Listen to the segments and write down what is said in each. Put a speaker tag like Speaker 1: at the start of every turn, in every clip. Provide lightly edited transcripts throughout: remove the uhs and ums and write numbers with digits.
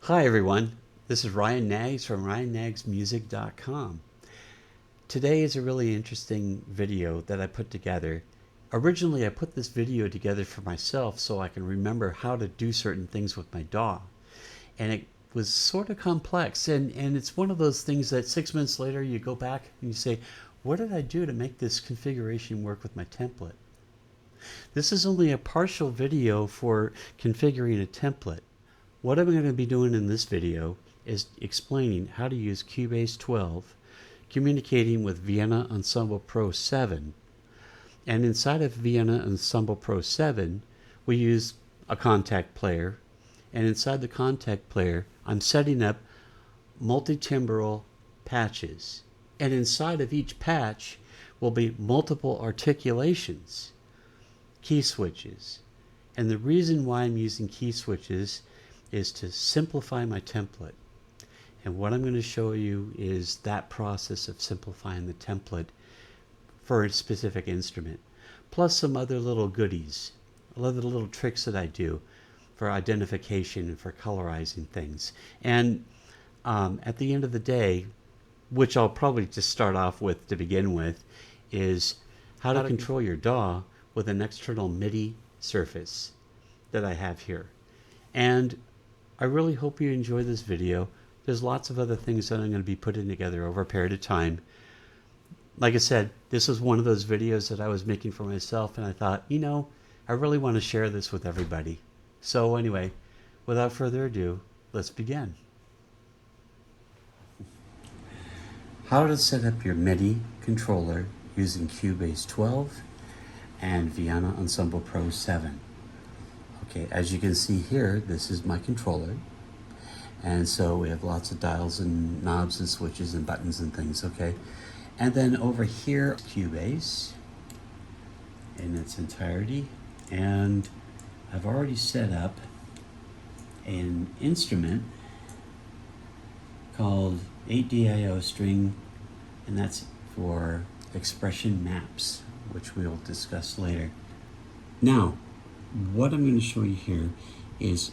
Speaker 1: Hi everyone, this is Ryan Nags from RyanNagsMusic.com. Today is a really interesting video that I put together. Originally I put this video together for myself so I can remember how to do certain things with my DAW. And it was sort of complex, and it's one of those things that 6 months later you go back and you say, what did I do to make this configuration work with my template? This is only a partial video for configuring a template. What I'm going to be doing in this video is explaining how to use Cubase 12, communicating with Vienna Ensemble Pro 7, and inside of Vienna Ensemble Pro 7 we use a contact player, and inside the contact player I'm setting up multi-timbral patches, and inside of each patch will be multiple articulations, key switches. And the reason why I'm using key switches is to simplify my template. And what I'm going to show you is that process of simplifying the template for a specific instrument, plus some other little goodies, other little tricks that I do for identification and for colorizing things. And at the end of the day, which I'll probably just start off with to begin with, is how to control your DAW with an external MIDI surface that I have here. And I really hope you enjoy this video. There's lots of other things that I'm going to be putting together over a period of time. Like I said, this was one of those videos that I was making for myself, and I thought, you know, I really want to share this with everybody. So anyway, without further ado, let's begin. How to set up your MIDI controller using Cubase 12 and Vienna Ensemble Pro 7. Okay, as you can see here, this is my controller, and so we have lots of dials and knobs and switches and buttons and things, okay? And then over here, Cubase in its entirety, and I've already set up an instrument called 8DIO string, and that's for expression maps, which we'll discuss later. Now, what I'm going to show you here is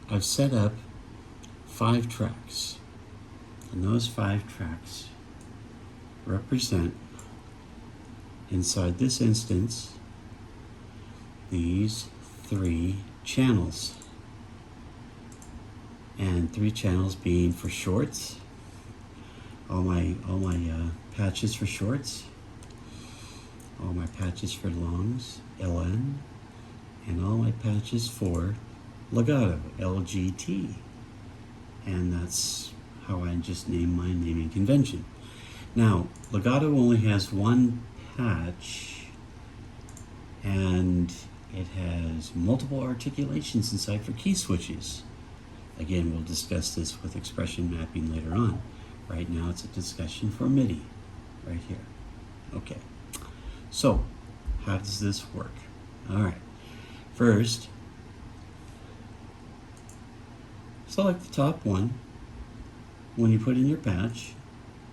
Speaker 1: I've set up 5 tracks, and those 5 tracks represent, inside this instance, these 3 channels, and 3 channels being for shorts, all my patches for shorts, all my patches for longs, LN, and all my patches for legato, LGT. And that's how I just name my naming convention. Now, legato only has 1 patch, and it has multiple articulations inside for key switches. Again, we'll discuss this with expression mapping later on. Right now it's a discussion for MIDI, right here. Okay, so how does this work? All right. First, select the top one. When you put in your patch,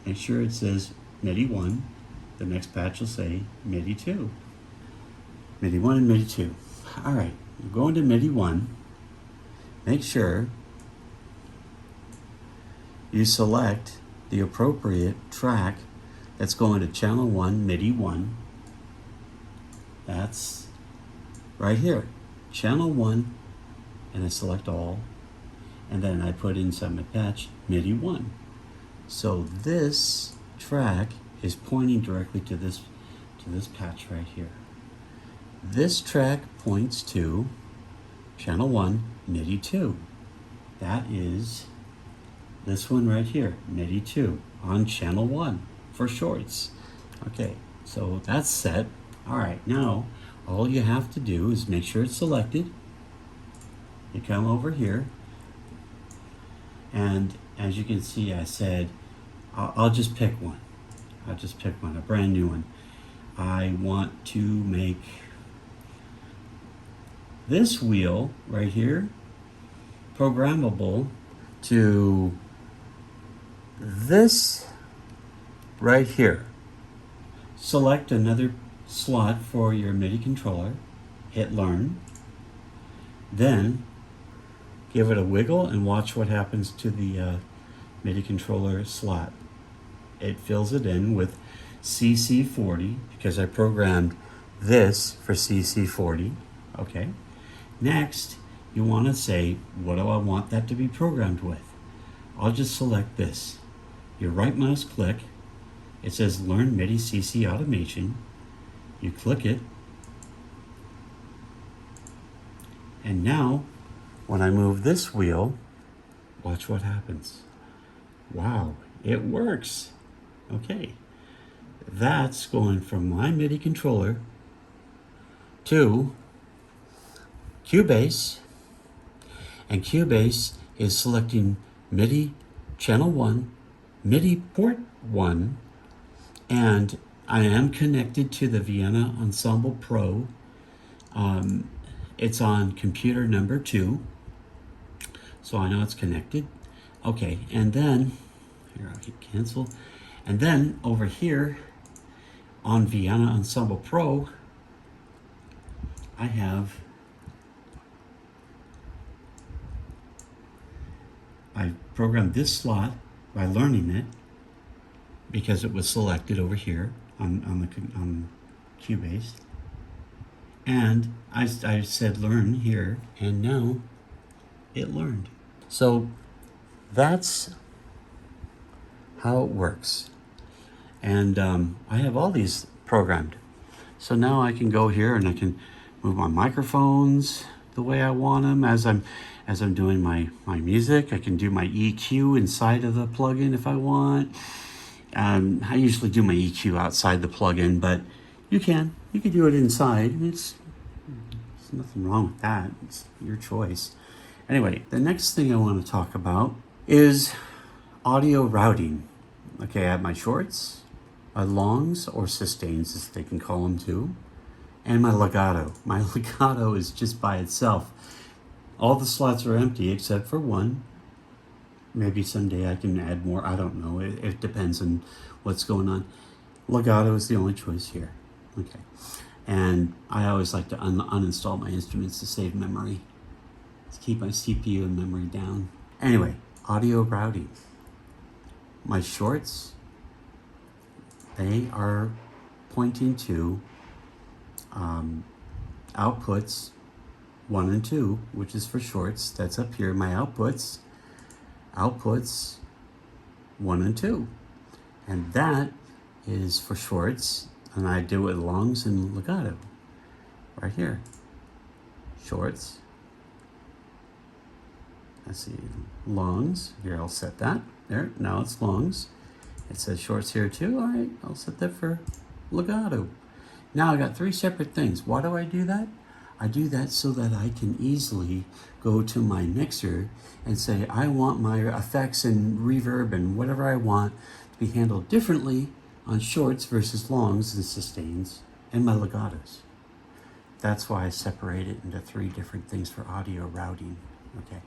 Speaker 1: make sure it says MIDI 1. The next patch will say MIDI 2. MIDI 1 and MIDI 2. All right, you go into MIDI 1. Make sure you select the appropriate track that's going to channel 1, MIDI 1. That's right here. Channel 1, and I select all, and then I put inside my patch MIDI 1. So this track is pointing directly to this patch right here. This track points to channel 1, MIDI 2. That is this one right here, MIDI 2, on channel 1 for shorts. Okay, so that's set. All right, now all you have to do is make sure it's selected. You come over here, and as you can see, I said, I'll just pick one. I'll just pick one, a brand new one. I want to make this wheel right here programmable to this right here. Select another slot for your MIDI controller, hit learn, then give it a wiggle, and watch what happens to the MIDI controller slot. It fills it in with CC40 because I programmed this for CC40. Okay. Next, you want to say, what do I want that to be programmed with? I'll just select this. Your right mouse click. It says Learn MIDI CC Automation. You click it. And now, when I move this wheel, watch what happens. Wow, it works. Okay. That's going from my MIDI controller to Cubase, and Cubase is selecting MIDI channel 1, MIDI port 1, and I am connected to the Vienna Ensemble Pro. It's on computer number 2, so I know it's connected. Okay, and then, here I'll hit cancel, and then over here on Vienna Ensemble Pro, I programmed this slot by learning it because it was selected over here on Cubase, and I said learn here, and now it learned. So that's how it works, and I have all these programmed. So now I can go here and I can move my microphones the way I want them as I'm doing my music. I can do my EQ inside of the plugin if I want. I usually do my EQ outside the plugin, but you can do it inside. There's nothing wrong with that. It's your choice. Anyway, the next thing I want to talk about is audio routing. Okay, I have my shorts, my longs or sustains as they can call them too, and my legato. My legato is just by itself. All the slots are empty except for one. Maybe someday I can add more. I don't know. It depends on what's going on. Legato is the only choice here. Okay. And I always like to uninstall my instruments to save memory. To keep my CPU and memory down. Anyway, audio routing. My shorts, they are pointing to outputs 1 and 2, which is for shorts. That's up here, my outputs 1 and 2. And that is for shorts, and I do it longs and legato. Right here. Shorts. Let's see, longs. Here, I'll set that. There, now it's longs. It says shorts here too. All right, I'll set that for legato. Now I got 3 separate things. Why do I do that? I do that so that I can easily go to my mixer and say, I want my effects and reverb and whatever I want to be handled differently on shorts versus longs and sustains and my legatos. That's why I separate it into 3 different things for audio routing. Okay.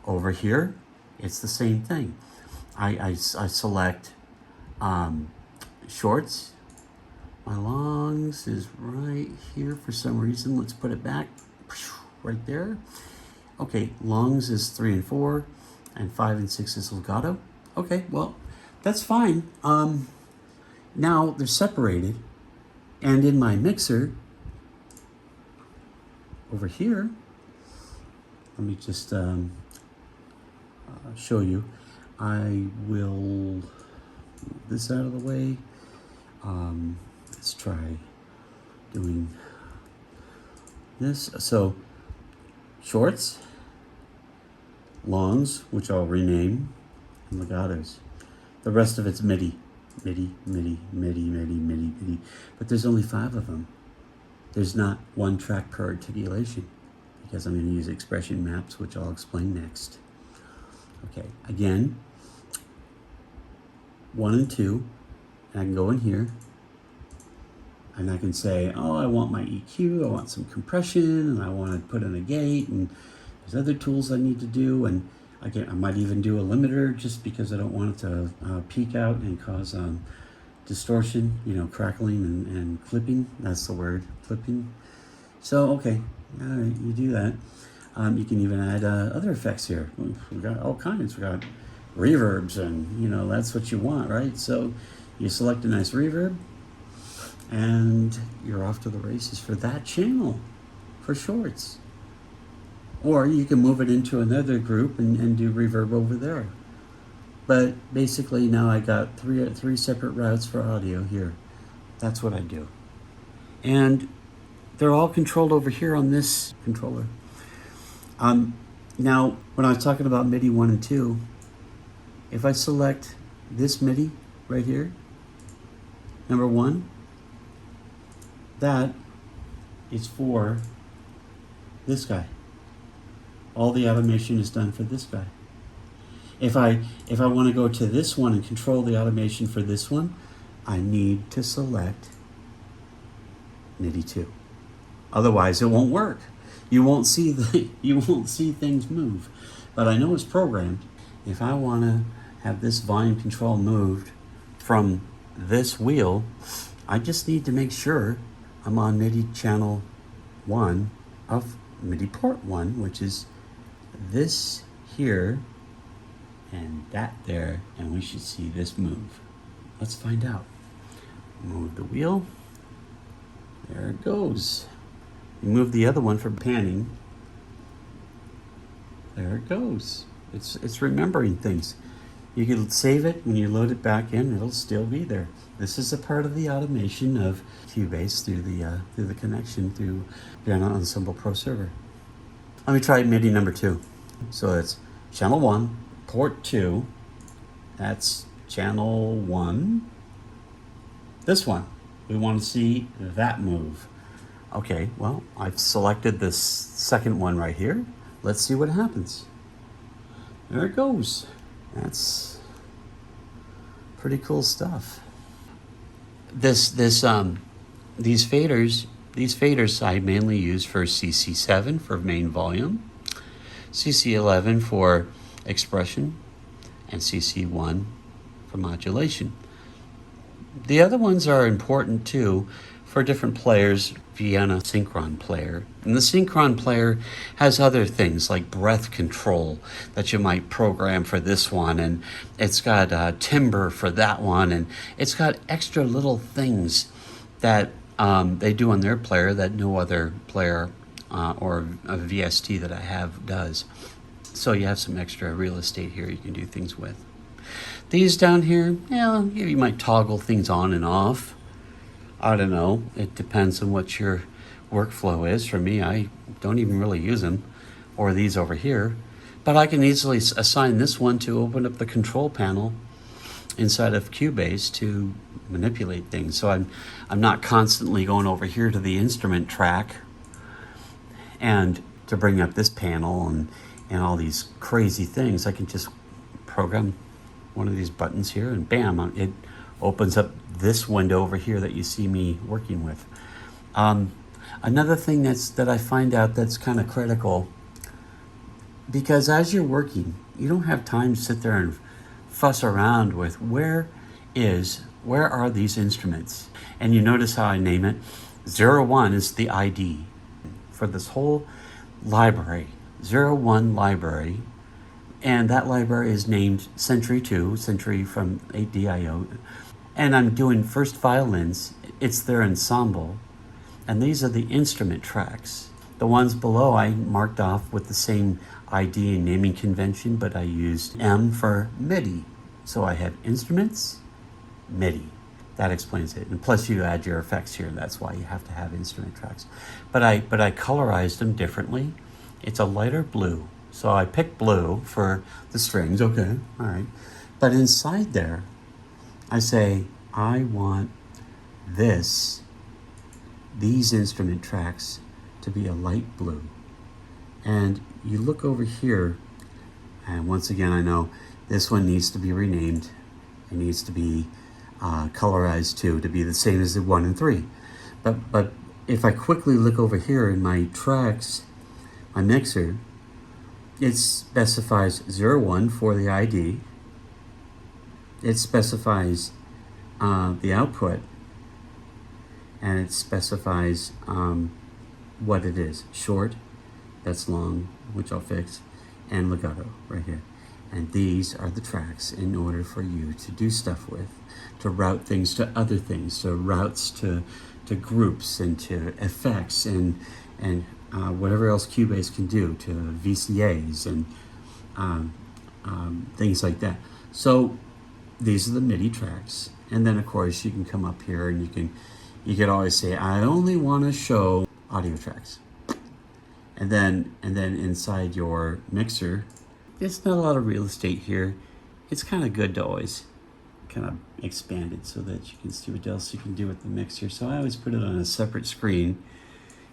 Speaker 1: Over here, it's the same thing. I select shorts. My longs is right here for some reason. Let's put it back right there. Okay, longs is 3 and 4, and 5 and 6 is legato. Okay, well, that's fine. Now they're separated, and in my mixer over here, let me just show you. I will move this out of the way. Let's try doing this. So shorts, longs, which I'll rename, and legatos. The rest of it's MIDI. MIDI, MIDI, MIDI, MIDI, MIDI, MIDI. But there's only 5 of them. There's not 1 track per articulation because I'm going to use expression maps, which I'll explain next. Okay, again, 1 and 2, and I can go in here and I can say, oh, I want my EQ, I want some compression, and I want to put in a gate, and there's other tools I need to do, and I might even do a limiter just because I don't want it to peak out and cause distortion, crackling and clipping. That's the word, clipping. So, okay, all right, you do that. You can even add other effects here. We've got all kinds. We've got reverbs, and you know, that's what you want, right? So you select a nice reverb and you're off to the races for that channel for shorts. Or you can move it into another group and do reverb over there. But basically now I got three separate routes for audio here. That's what I do. And they're all controlled over here on this controller. Now, when I was talking about MIDI 1 and 2, if I select this MIDI right here, number 1, that is for this guy. All the automation is done for this guy. If I want to go to this one and control the automation for this one, I need to select MIDI 2. Otherwise, it won't work. You won't see things move. But I know it's programmed. If I want to have this volume control moved from this wheel, I just need to make sure I'm on MIDI channel 1 of MIDI port 1, which is this here and that there, and we should see this move. Let's find out. Move the wheel. There it goes. You move the other one for panning. There it goes. It's remembering things. You can save it when you load it back in. It'll still be there. This is a part of the automation of Cubase through the connection through Vienna Ensemble Pro server. Let me try MIDI number 2. So it's channel 1, port 2. That's channel 1. This one. We want to see that move. Okay, well, I've selected this second one right here. Let's see what happens. There it goes. That's pretty cool stuff. These faders I mainly use for CC7 for main volume, CC11 for expression, and CC1 for modulation. The other ones are important too for different players. Vienna Synchron player. And the Synchron player has other things like breath control that you might program for this one, and it's got timbre for that one, and it's got extra little things that they do on their player that no other player or a VST that I have does. So you have some extra real estate here you can do things with. These down here, yeah, you might toggle things on and off. I don't know. It depends on what your workflow is. For me, I don't even really use them, or these over here. But I can easily assign this one to open up the control panel inside of Cubase to manipulate things. So I'm not constantly going over here to the instrument track and to bring up this panel and all these crazy things. I can just program one of these buttons here, and bam, it opens up this window over here that you see me working with. Another thing that I find out that's kind of critical, because as you're working, you don't have time to sit there and fuss around with where are these instruments. And you notice how I name it. 01 is the ID for this whole library, 01 library. And that library is named Century 2, Century from 8DIO. And I'm doing first violins. It's their ensemble. And these are the instrument tracks. The ones below I marked off with the same ID and naming convention, but I used M for MIDI. So I have instruments, MIDI. That explains it. And plus you add your effects here. That's why you have to have instrument tracks. But I colorized them differently. It's a lighter blue. So I picked blue for the strings. Okay, all right. But inside there, I say, I want these instrument tracks to be a light blue. And you look over here, and once again, I know this one needs to be renamed. It needs to be colorized too, to be the same as the 1 and 3. But if I quickly look over here in my tracks, my mixer, it specifies 01 for the ID. It specifies the output, and it specifies what it is: short, that's long, which I'll fix, and legato right here. And these are the tracks in order for you to do stuff with, to route things to other things, to routes to groups and to effects and whatever else Cubase can do, to VCAs and things like that. So these are the MIDI tracks. And then of course you can come up here and you could always say, I only want to show audio tracks. And then inside your mixer, there's not a lot of real estate here. It's kind of good to always kind of expand it so that you can see what else you can do with the mixer. So I always put it on a separate screen.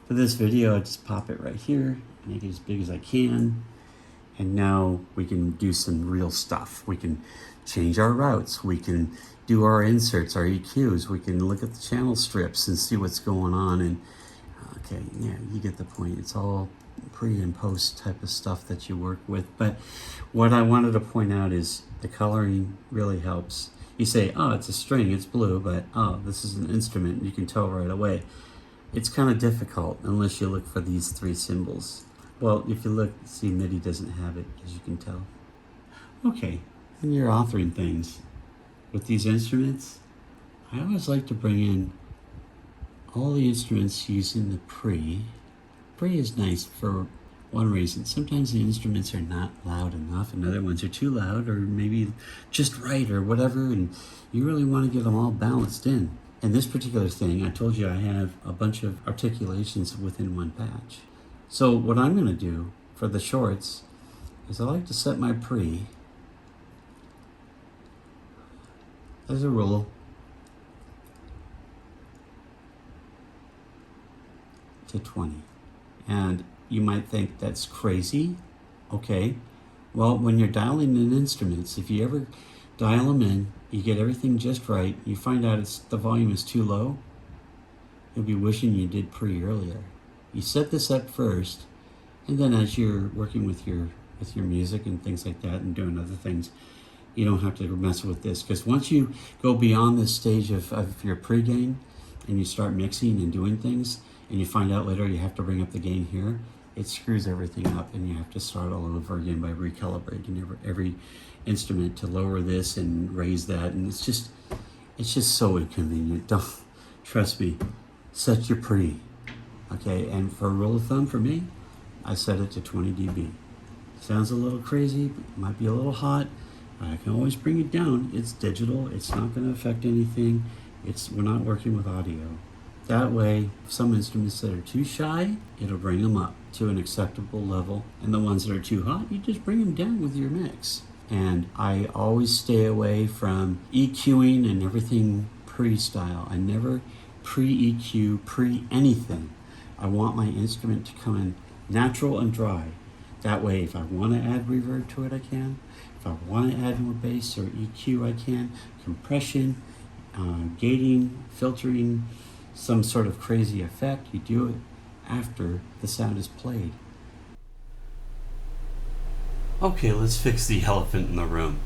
Speaker 1: For this video, I just pop it right here, make it as big as I can. And now we can do some real stuff. We can change our routes. We can do our inserts, our EQs. We can look at the channel strips and see what's going on. And okay, yeah, you get the point. It's all pre and post type of stuff that you work with. But what I wanted to point out is the coloring really helps. You say, oh, it's a string, it's blue, but oh, this is an instrument. You can tell right away. It's kind of difficult unless you look for these three symbols. Well, if you look, see, MIDI doesn't have it, as you can tell. Okay, when you're authoring things with these instruments, I always like to bring in all the instruments using the pre. Pre is nice for one reason. Sometimes the instruments are not loud enough and other ones are too loud or maybe just right or whatever, and you really want to get them all balanced in. And this particular thing, I told you I have a bunch of articulations within one patch. So what I'm going to do for the shorts is I like to set my pre as a rule to 20. And you might think that's crazy. Okay. Well, when you're dialing in instruments, if you ever dial them in, you get everything just right, you find out the volume is too low, you'll be wishing you did pre earlier. You set this up first, and then as you're working with your music and things like that and doing other things, you don't have to mess with this. Because once you go beyond this stage of your pre-gain and you start mixing and doing things, and you find out later you have to bring up the gain here, it screws everything up and you have to start all over again by recalibrating every instrument to lower this and raise that, and it's just so inconvenient. Don't, trust me, set your pre. Okay, and for a rule of thumb for me, I set it to 20 dB. Sounds a little crazy, might be a little hot. I can always bring it down. It's digital, it's not going to affect anything. We're not working with audio. That way, some instruments that are too shy, it'll bring them up to an acceptable level. And the ones that are too hot, you just bring them down with your mix. And I always stay away from EQing and everything pre-style. I never pre-EQ, pre-anything. I want my instrument to come in natural and dry. That way, if I want to add reverb to it, I can. If I want to add more bass or EQ, I can. Compression, gating, filtering, some sort of crazy effect, you do it after the sound is played. Okay, let's fix the elephant in the room.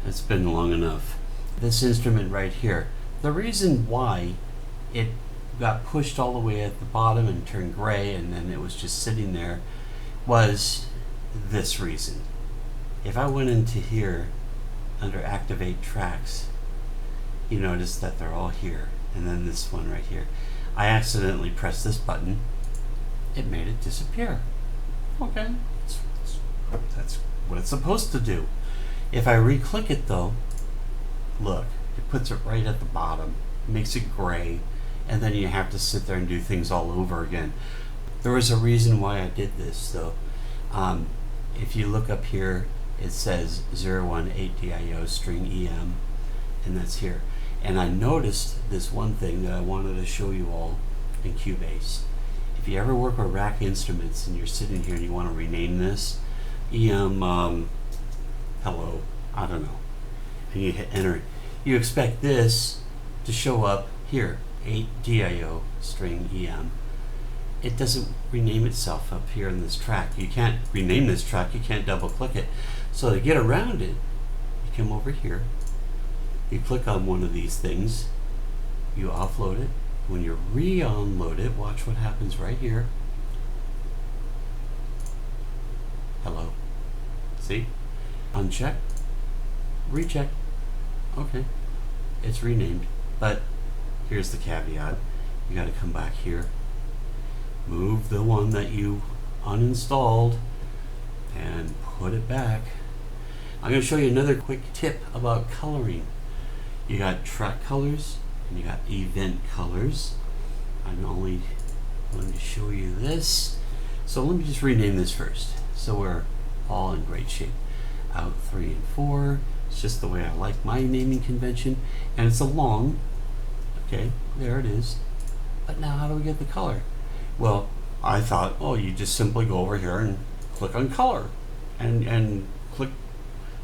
Speaker 1: It's been long enough. This instrument right here, the reason why it got pushed all the way at the bottom and turned gray and then it was just sitting there was this reason. If I went into here under activate tracks, you notice that they're all here. And then this one right here. I accidentally pressed this button. It made it disappear. Okay, that's what it's supposed to do. If I re-click it though, look, it puts it right at the bottom, makes it gray, and then you have to sit there and do things all over again. There was a reason why I did this though. If you look up here, it says 018DIO string EM, and that's here. And I noticed this one thing that I wanted to show you all in Cubase. If you ever work with rack instruments and you're sitting here and you want to rename this, EM, hello, I don't know, and you hit enter, you expect this to show up here, 8DIO string EM. It doesn't rename itself up here in this track. You can't rename this track, you can't double click it. So to get around it, you come over here, you click on one of these things, you offload it. When you re-onload it, watch what happens right here. See? Uncheck, recheck. Okay, it's renamed, but here's the caveat. You got to come back here, move the one that you uninstalled, and put it back. I'm going to show you another quick tip about coloring. You got track colors and you got event colors. I'm only going to show you this. So let me just rename this first, so we're all in great shape. Out 3 and 4. It's just the way I like my naming convention, and it's a long. Okay, there it is. But now how do we get the color? Well, I thought, oh, you just simply go over here and click on color and click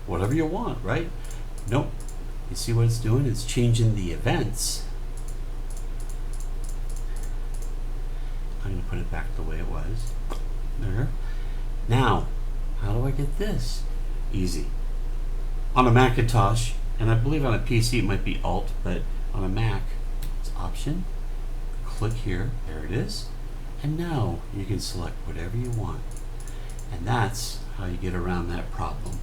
Speaker 1: whatever you want, right? Nope. You see what it's doing? It's changing the events. I'm going to put it back the way it was. There. Now, how do I get this? Easy. On a Macintosh, and I believe on a PC it might be Alt, but on a Mac, it's Option. Click here. There it is. And now you can select whatever you want. And that's how you get around that problem.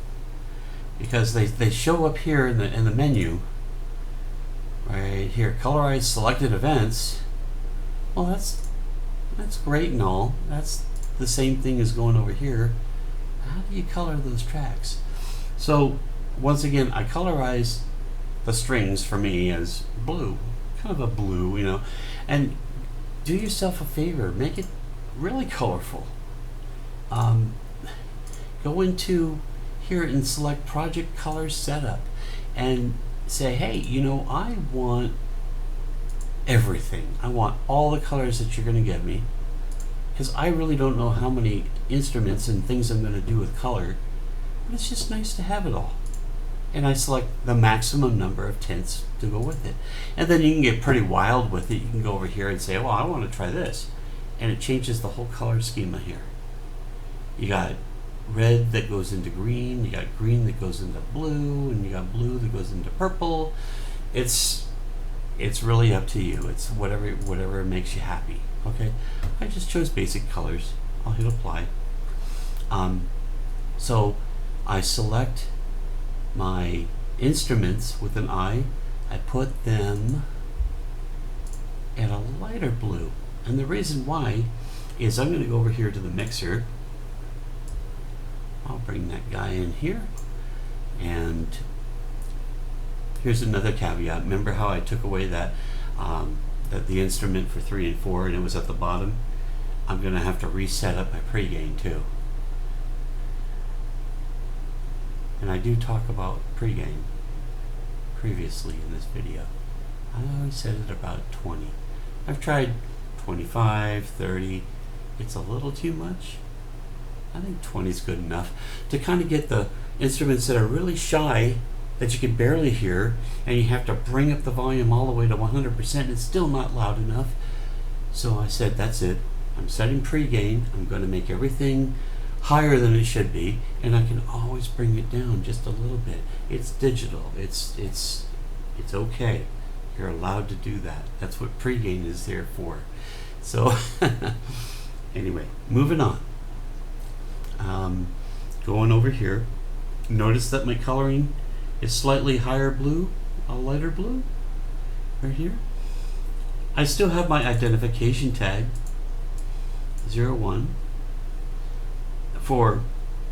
Speaker 1: Because they show up here in the menu, right here, colorize selected events. Well, that's great and all. That's the same thing as going over here. How do you color those tracks? So once again, I colorize the strings for me as blue, kind of a blue, you know. And do yourself a favor, make it really colorful. Go into here and select Project Color Setup and say, hey, you know, I want everything. I want all the colors that you're going to give me, because I really don't know how many instruments and things I'm going to do with color, but it's just nice to have it all. And I select the maximum number of tints to go with it. And then you can get pretty wild with it. You can go over here and say, well, I want to try this. And it changes the whole color schema here. You got red that goes into green, you got green that goes into blue, and you got blue that goes into purple. It's really up to you. It's whatever makes you happy. Okay, I just chose basic colors. I'll hit apply. So I select my instruments with an I. I put them in a lighter blue, and the reason why is I'm going to go over here to the mixer. I'll bring that guy in here, and here's another caveat. Remember how I took away that the instrument for 3 and 4 and it was at the bottom? I'm going to have to reset up my pregain too. And I do talk about pregain previously in this video. I always set it about 20. I've tried 25, 30. It's a little too much. I think 20 is good enough to kind of get the instruments that are really shy, that you can barely hear, and you have to bring up the volume all the way to 100%. It's still not loud enough. So I said, that's it. I'm setting pregain. I'm going to make everything higher than it should be, and I can always bring it down just a little bit. It's digital. It's okay. You're allowed to do that. That's what pregain is there for. So anyway, moving on. Going over here, notice that my coloring is slightly higher blue, a lighter blue, right here. I still have my identification tag, 01, for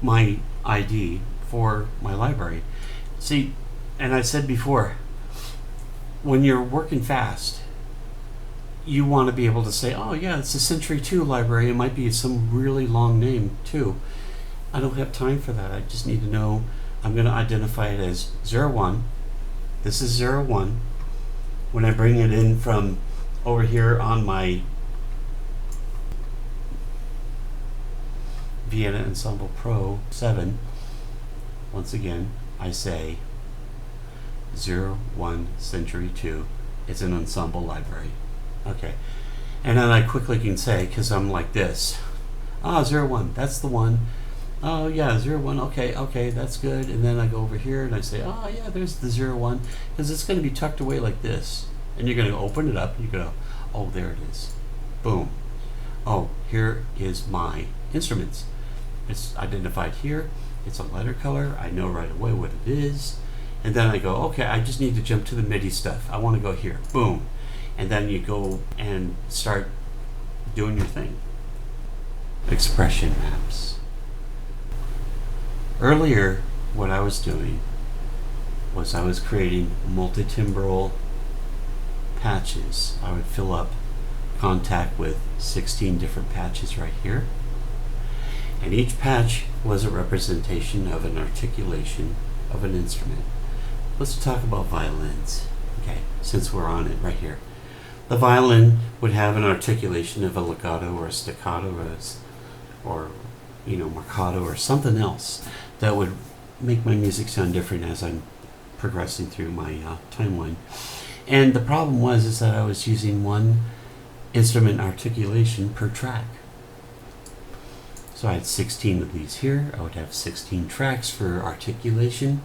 Speaker 1: my ID for my library. See, and I said before, when you're working fast, you want to be able to say, oh yeah, it's a Century 2 library. It might be some really long name too. I don't have time for that. I just need to know I'm going to identify it as 01. This is 01. When I bring it in from over here on my Vienna Ensemble Pro 7, once again, I say 01 Century 2. It's an ensemble library. Okay. And then I quickly can say, because I'm like this, 01, that's the one. Oh yeah, 01, okay, that's good. And then I go over here and I say, oh yeah, there's the 01, because it's going to be tucked away like this. And you're going to open it up and you go, oh, there it is. Boom. Oh, here is my instruments. It's identified here. It's a letter color. I know right away what it is. And then I go, okay, I just need to jump to the MIDI stuff. I want to go here. Boom. And then you go and start doing your thing. Expression maps. Earlier, what I was doing was I was creating multi-timbral patches. I would fill up Contact with 16 different patches right here. And each patch was a representation of an articulation of an instrument. Let's talk about violins, okay, since we're on it right here. The violin would have an articulation of a legato or a staccato or marcato or something else that would make my music sound different as I'm progressing through my timeline. And the problem was that I was using one instrument articulation per track. So I had 16 of these here. I would have 16 tracks for articulation.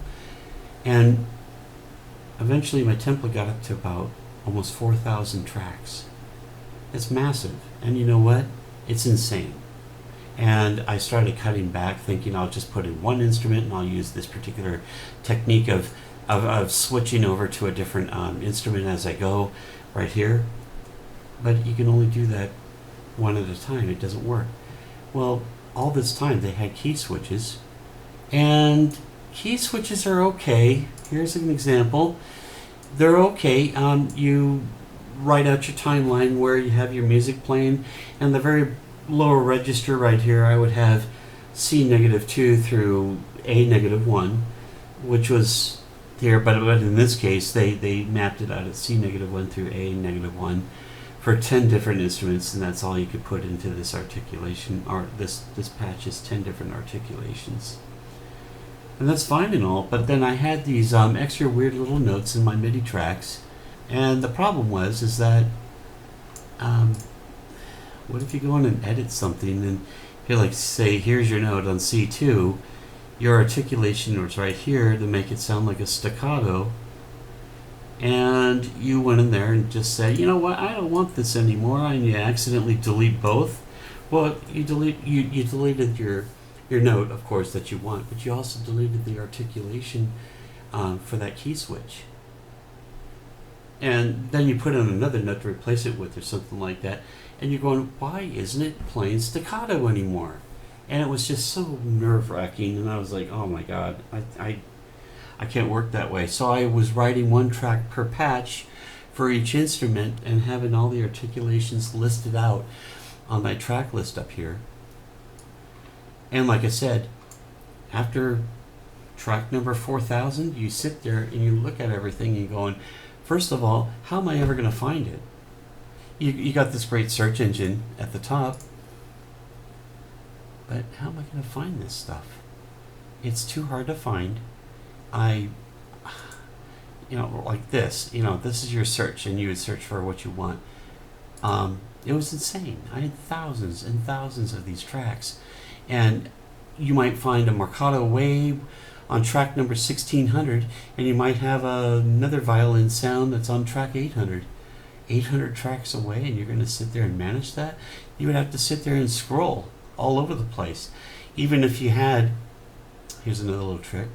Speaker 1: And eventually my template got up to about almost 4,000 tracks. It's massive. And you know what? It's insane. And I started cutting back, thinking I'll just put in one instrument and I'll use this particular technique of switching over to a different instrument as I go right here. But you can only do that one at a time. It doesn't work. Well, all this time they had key switches, and key switches are okay. Here's an example. They're okay. You write out your timeline where you have your music playing, and the very lower register right here, I would have C-2 through A-1, which was here, but in this case, they mapped it out at C-1 through A-1 for 10 different instruments, and that's all you could put into this articulation, or this patch is 10 different articulations. And that's fine and all, but then I had these extra weird little notes in my MIDI tracks, and the problem was that what if you go in and edit something and you like say, here's your note on C2, your articulation was right here to make it sound like a staccato, and you went in there and just said, you know what, I don't want this anymore, and you accidentally delete both. Well, you deleted your note, of course, that you want, but you also deleted the articulation for that key switch. And then you put in another note to replace it with or something like that, and you're going, why isn't it playing staccato anymore? And it was just so nerve-wracking, and I was like, oh my god, I can't work that way. So I was writing one track per patch for each instrument and having all the articulations listed out on my track list up here. And like I said, after track number 4,000, you sit there and you look at everything and you're going, first of all, how am I ever going to find it? You got this great search engine at the top, but how am I going to find this stuff? It's too hard to find. Like this, this is your search, and you would search for what you want. It was insane. I had thousands and thousands of these tracks, and you might find a Marcato wave on track number 1600, and you might have another violin sound that's on track 800 tracks away, and you're going to sit there and manage that. You would have to sit there and scroll all over the place. Even if you had, here's another little trick,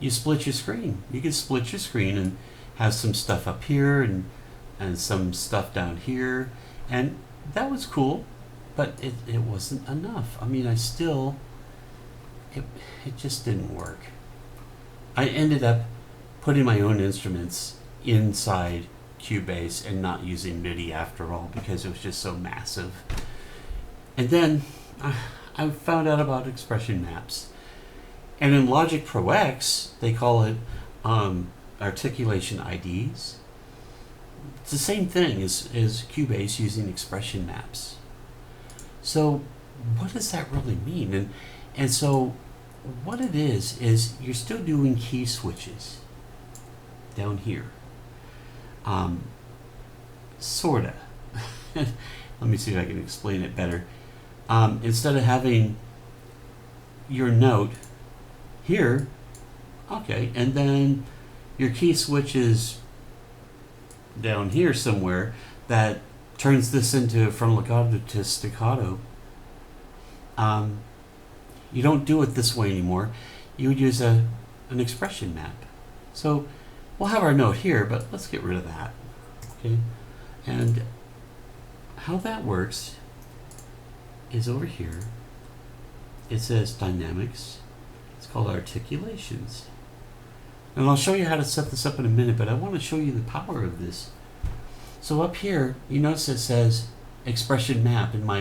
Speaker 1: you split your screen. You can split your screen and have some stuff up here and some stuff down here, and that was cool, but it wasn't enough. I mean, it just didn't work. I ended up putting my own instruments inside Cubase and not using MIDI after all, because it was just so massive. And then I found out about expression maps. And in Logic Pro X, they call it articulation IDs. It's the same thing as Cubase using expression maps. So what does that really mean? And so what it is you're still doing key switches down here. Sorta. Let me see if I can explain it better. Instead of having your note here, okay, and then your key switch is down here somewhere that turns this into from legato to staccato. you don't do it this way anymore. You would use an expression map. So we'll have our note here, but let's get rid of that. Okay, and how that works is over here. It says dynamics. It's called articulations. And I'll show you how to set this up in a minute, but I want to show you the power of this. So up here, you notice it says expression map in my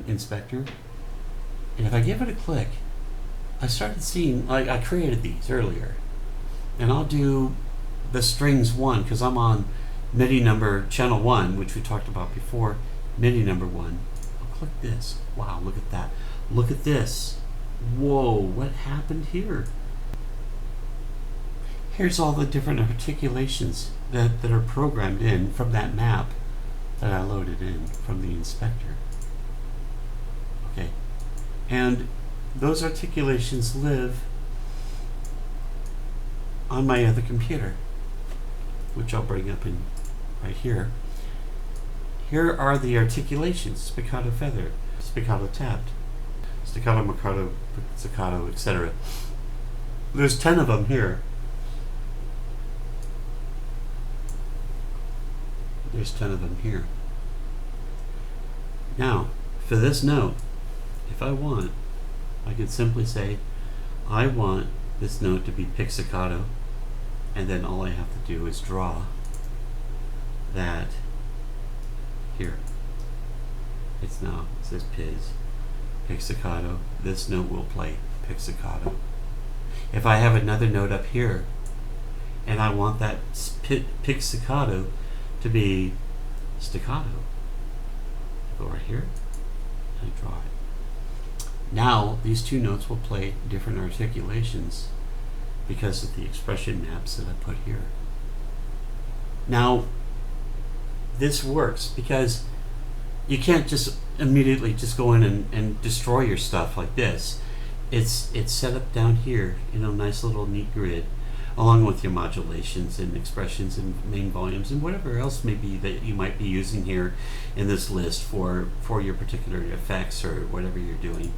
Speaker 1: inspector. And if I give it a click, I started seeing, like I created these earlier. And I'll do the strings 1, because I'm on MIDI number channel 1, which we talked about before, MIDI number 1. I'll click this. Wow, look at that. Look at this. Whoa, what happened here? Here's all the different articulations that are programmed in from that map that I loaded in from the inspector. Okay, and those articulations live on my other computer, which I'll bring up in right here. Here are the articulations: spiccato feather, spiccato tapped, staccato, marcato, staccato, etc. There's 10 of them here. There's 10 of them here. Now, for this note, if I want, I could simply say, I want this note to be pizzicato, and then all I have to do is draw that here. It says pizzicato. This note will play pizzicato. If I have another note up here, and I want that pizzicato to be staccato, go right here and I draw it. Now these two notes will play different articulations because of the expression maps that I put here. Now this works because you can't just immediately just go in and destroy your stuff like this. It's set up down here in a nice little neat grid, along with your modulations and expressions and main volumes and whatever else maybe that you might be using here in this list for your particular effects or whatever you're doing.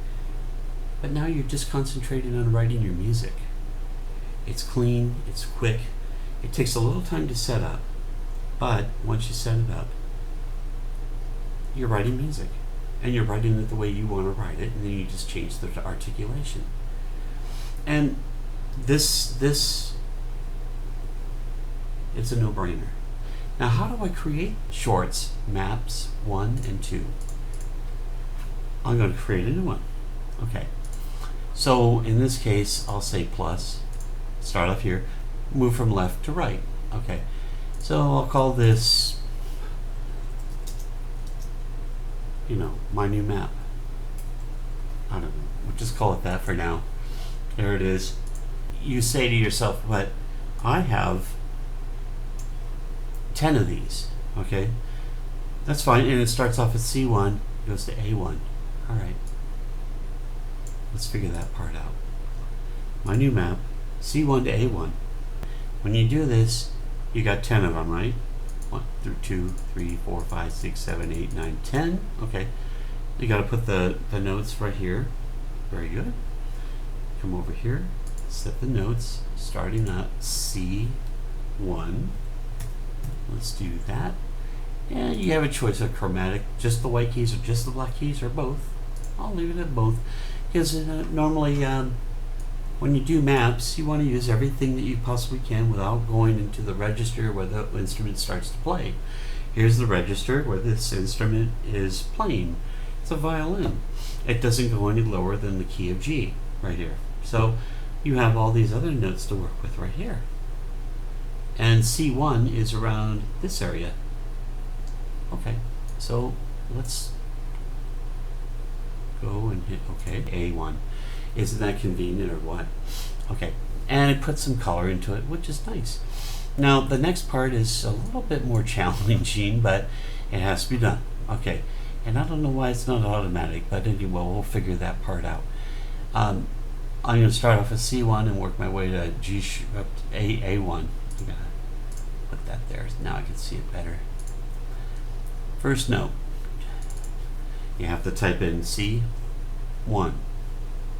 Speaker 1: But now you're just concentrating on writing your music. It's clean, it's quick, it takes a little time to set up, but once you set it up, you're writing music. And you're writing it the way you want to write it, and then you just change the articulation. And this it's a no-brainer. Now, how do I create shorts, maps 1 and 2? I'm going to create a new one. Okay. So in this case, I'll say plus, start off here, move from left to right. Okay. So I'll call this, my new map. I don't know. We'll just call it that for now. There it is. You say to yourself, but I have 10 of these. Okay, that's fine. And it starts off at C1, goes to A1. All right, let's figure that part out. My new map, C1 to A1. When you do this, you got 10 of them, right? 1 through 2, 3, 4, 5, 6, 7, 8, 9, 10. Okay, you got to put the notes right here. Very good. Come over here, set the notes, starting at C1. Let's do that. And you have a choice of chromatic, just the white keys or just the black keys or both. I'll leave it at both because normally when you do maps, you want to use everything that you possibly can without going into the register where the instrument starts to play. Here's the register where this instrument is playing. It's a violin. It doesn't go any lower than the key of G right here. So you have all these other notes to work with right here. And C1 is around this area. Okay, so let's go and hit OK. A1. Isn't that convenient or what? Okay, and it puts some color into it, which is nice. Now the next part is a little bit more challenging, but it has to be done. Okay, and I don't know why it's not automatic, but anyway, we'll figure that part out. I'm going to start off with C1 and work my way to A1. I gotta put that there. Now I can see it better. First note. You have to type in C1.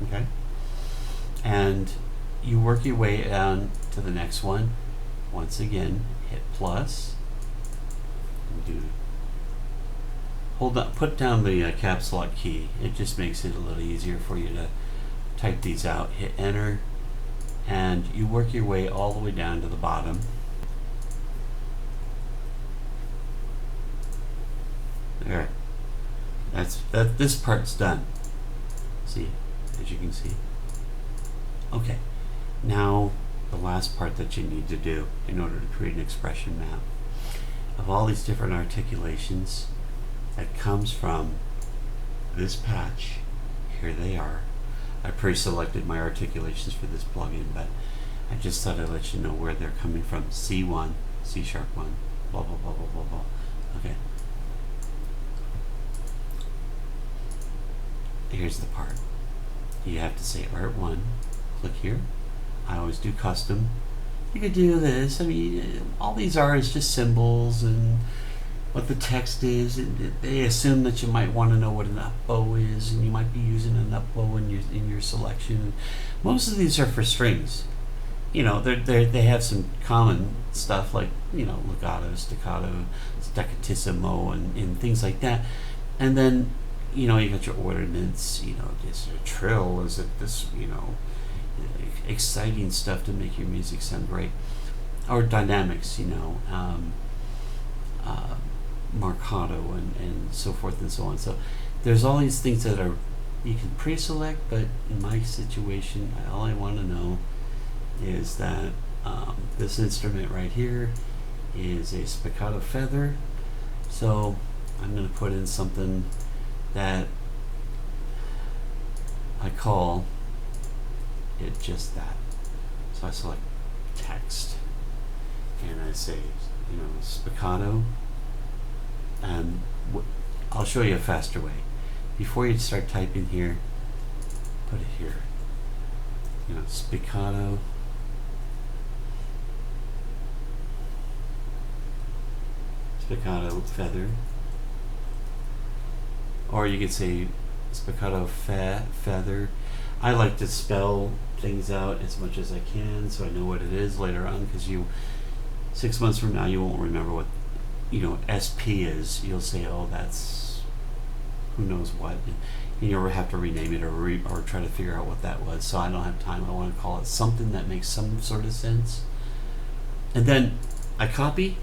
Speaker 1: Okay, and you work your way down to the next one. Once again, hit plus. And put down the caps lock key. It just makes it a little easier for you to type these out. Hit enter, and you work your way all the way down to the bottom. There. This part's done. See, as you can see. Okay. Now the last part that you need to do in order to create an expression map of all these different articulations that comes from this patch. Here they are. I pre-selected my articulations for this plugin, but I just thought I'd let you know where they're coming from. C1, C sharp 1, blah blah blah blah blah blah. Okay. Here's the part. You have to say Art 1, click here. I always do custom. You could do this. I mean, all these are is just symbols and what the text is. They assume that you might want to know what an up bow is, and you might be using an up bow in your selection. Most of these are for strings. You know, they have some common stuff like, you know, legato, staccato, staccatissimo, and things like that. And then, you know, you got your ordinance. You know, is it a trill? Is it this? You know, exciting stuff to make your music sound great, or dynamics. You know. Marcato and so forth and so on. So there's all these things that are you can pre-select, but in my situation, all I want to know is that this instrument right here is a spiccato feather. So I'm going to put in something that I call it just that. So I select text and I say, you know, spiccato. I'll show you a faster way. Before you start typing here, put it here. You know, spiccato. Spiccato feather. Or you could say spiccato feather. I like to spell things out as much as I can so I know what it is later on, because 6 months from now you won't remember what, you know, SP is. You'll say, oh, that's who knows what, and you'll have to rename it or try to figure out what that was. So I don't have time. I want to call it something that makes some sort of sense. And then I copy.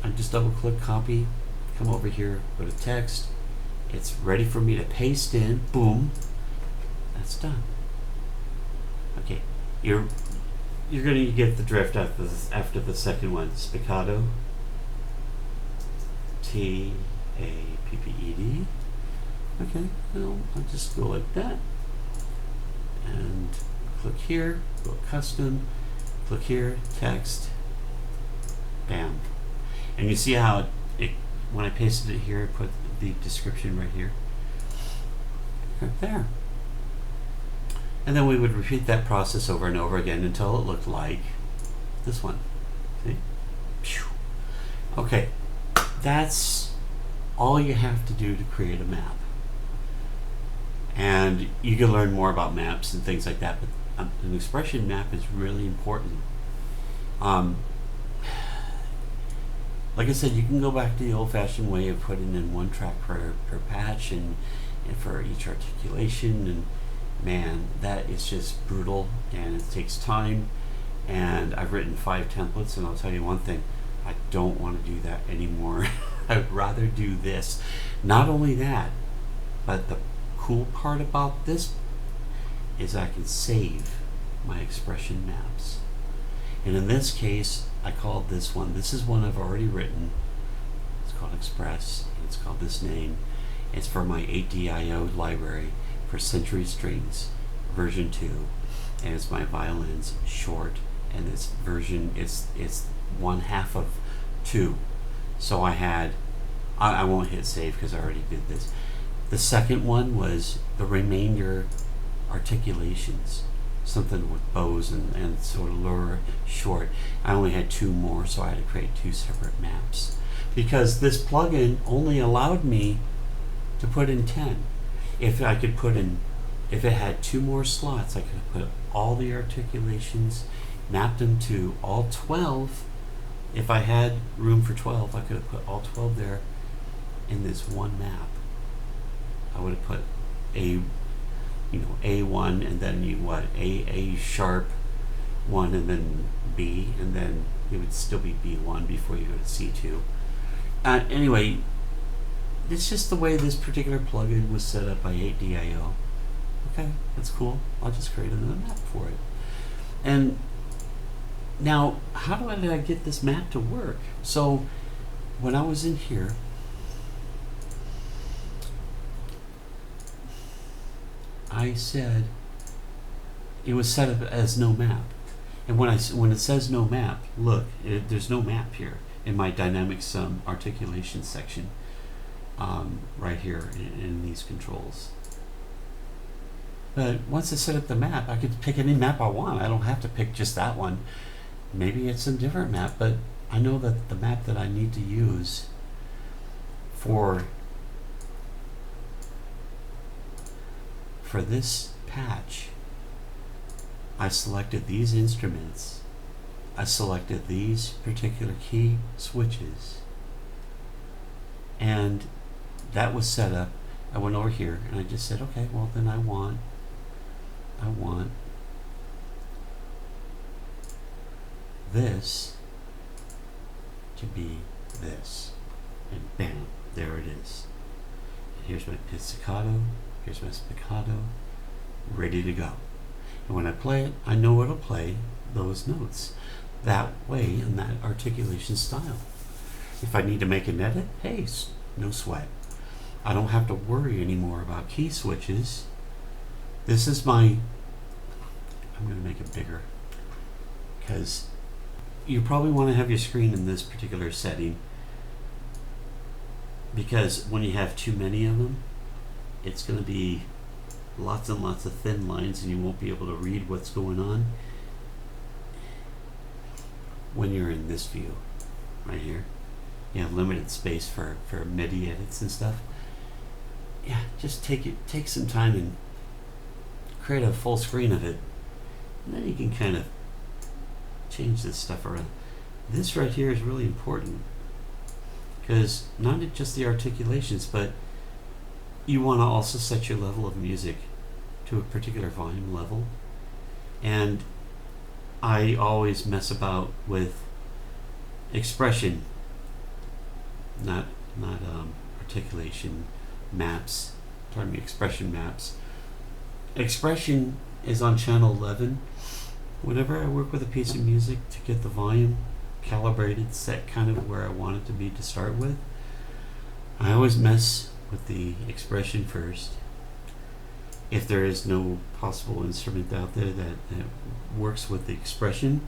Speaker 1: I just double click copy, come over here, go to text. It's ready for me to paste in. Boom. That's done. Okay, you're going to get the drift after the second one. Spiccato. T-A-P-P-E-D. Okay, well, I'll just go like that. And click here, go custom, click here, text, bam. And you see how when I pasted it here, I put the description right here. Right there. And then we would repeat that process over and over again until it looked like this one. See? Okay. That's all you have to do to create a map. And you can learn more about maps and things like that, but an expression map is really important. Like I said, you can go back to the old-fashioned way of putting in one track per patch and for each articulation, and man, that is just brutal and it takes time. And I've written 5 templates, and I'll tell you one thing, I don't want to do that anymore. I'd rather do this. Not only that, but the cool part about this is I can save my expression maps. And in this case, I called this one. This is one I've already written. It's called Express. It's called this name. It's for my 8DIO library for century strings, version 2. And it's my violins short. And this version, it's 1/2 of 2. So I won't hit save because I already did this. The second one was the remainder articulations, something with bows and sort of lower short. I only had 2 more, so I had to create 2 separate maps because this plugin only allowed me to put in 10. If I could put in If it had 2 more slots, I could have put all the articulations, mapped them to all 12. If I had room for 12, I could have put all 12 there in this one map. I would have put A1 and then A sharp 1 and then B, and then it would still be B1 before you go to C2. Anyway, it's just the way this particular plugin was set up by 8DIO. Okay, that's cool. I'll just create another map for it. And now, how did I get this map to work? So, when I was in here, I said it was set up as no map. And when it says no map, look, there's no map here in my dynamic sum articulation section, right here in these controls. But once I set up the map, I could pick any map I want. I don't have to pick just that one. Maybe it's a different map, but I know that the map that I need to use for this patch, I selected these instruments, I selected these particular key switches, and that was set up. I went over here and I just said, okay, well then I want this to be this, and bam, there it is. Here's my pizzicato, here's my spiccato, ready to go. And when I play it, I know it'll play those notes that way in that articulation style. If I need to make an edit, hey, no sweat. I don't have to worry anymore about key switches. This is I'm going to make it bigger because you probably want to have your screen in this particular setting, because when you have too many of them, it's going to be lots and lots of thin lines and you won't be able to read what's going on when you're in this view right here. You have limited space for MIDI edits and stuff. Yeah, just take some time and create a full screen of it, and then you can kind of change this stuff around. This right here is really important because not just the articulations, but you want to also set your level of music to a particular volume level. And I always mess about with expression, not articulation maps. Pardon me, expression maps. Expression is on channel 11. Whenever I work with a piece of music to get the volume calibrated, set kind of where I want it to be to start with, I always mess with the expression first. If there is no possible instrument out there that works with the expression,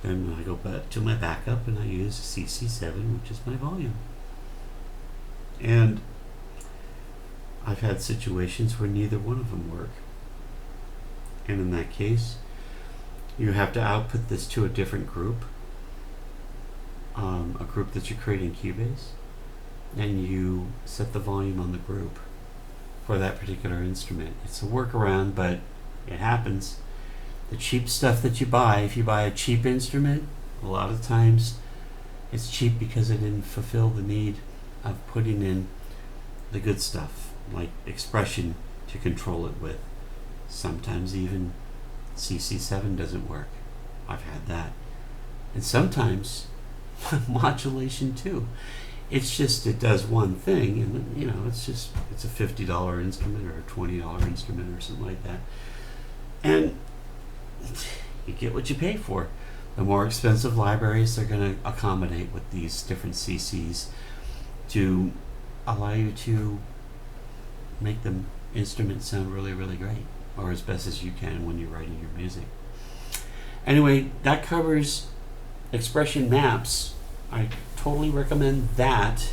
Speaker 1: then I go back to my backup and I use CC7, which is my volume. And I've had situations where neither one of them work. And in that case, you have to output this to a different group, a group that you create in Cubase, and you set the volume on the group for that particular instrument. It's a workaround, but it happens. The cheap stuff that you buy, if you buy a cheap instrument, a lot of times it's cheap because it didn't fulfill the need of putting in the good stuff, like expression to control it with. Sometimes even CC7 doesn't work. I've had that. And sometimes modulation too. It's just, it does one thing, and you know, it's a $50 instrument or a $20 instrument or something like that. And you get what you pay for. The more expensive libraries are going to accommodate with these different CCs to allow you to make the instrument sound really, really great, or as best as you can when you're writing your music. Anyway, that covers expression maps. I totally recommend that.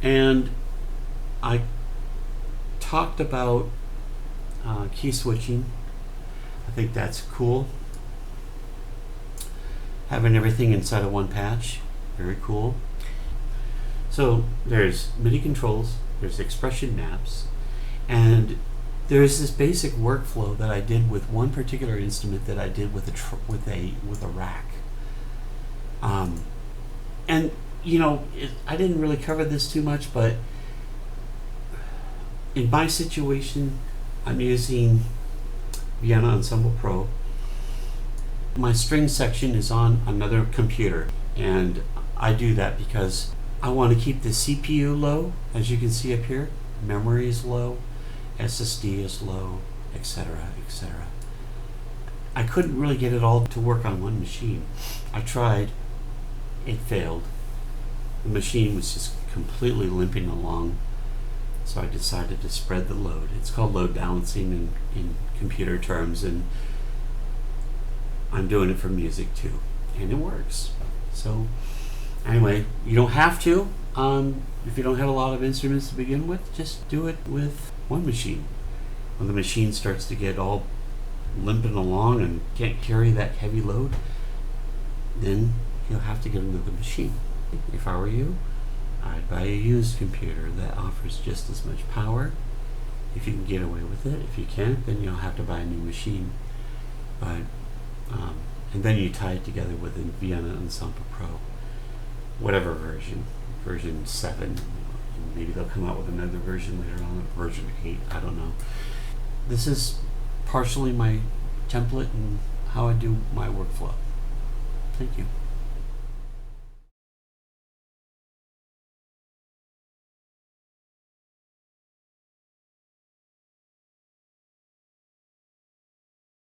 Speaker 1: And I talked about key switching. I think that's cool. Having everything inside of one patch, very cool. So there's MIDI controls, there's expression maps, and There's this basic workflow that I did with one particular instrument that I did with a rack. And you know, I didn't really cover this too much, but in my situation, I'm using Vienna Ensemble Pro. My string section is on another computer, and I do that because I want to keep the CPU low, as you can see up here. Memory is low, SSD is low, etc., etc. I couldn't really get it all to work on one machine. I tried, it failed. The machine was just completely limping along, so I decided to spread the load. It's called load balancing in computer terms, and I'm doing it for music too, and it works. So anyway, you don't have to. If you don't have a lot of instruments to begin with, just do it with one machine. When the machine starts to get all limping along and can't carry that heavy load, then you'll have to get another machine. If I were you, I'd buy a used computer that offers just as much power, if you can get away with it. If you can't, then you'll have to buy a new machine. But and then you tie it together with a Vienna Ensemble Pro, whatever version 7. Maybe they'll come out with another version later on, version 8, I don't know. This is partially my template and how I do my workflow. Thank you.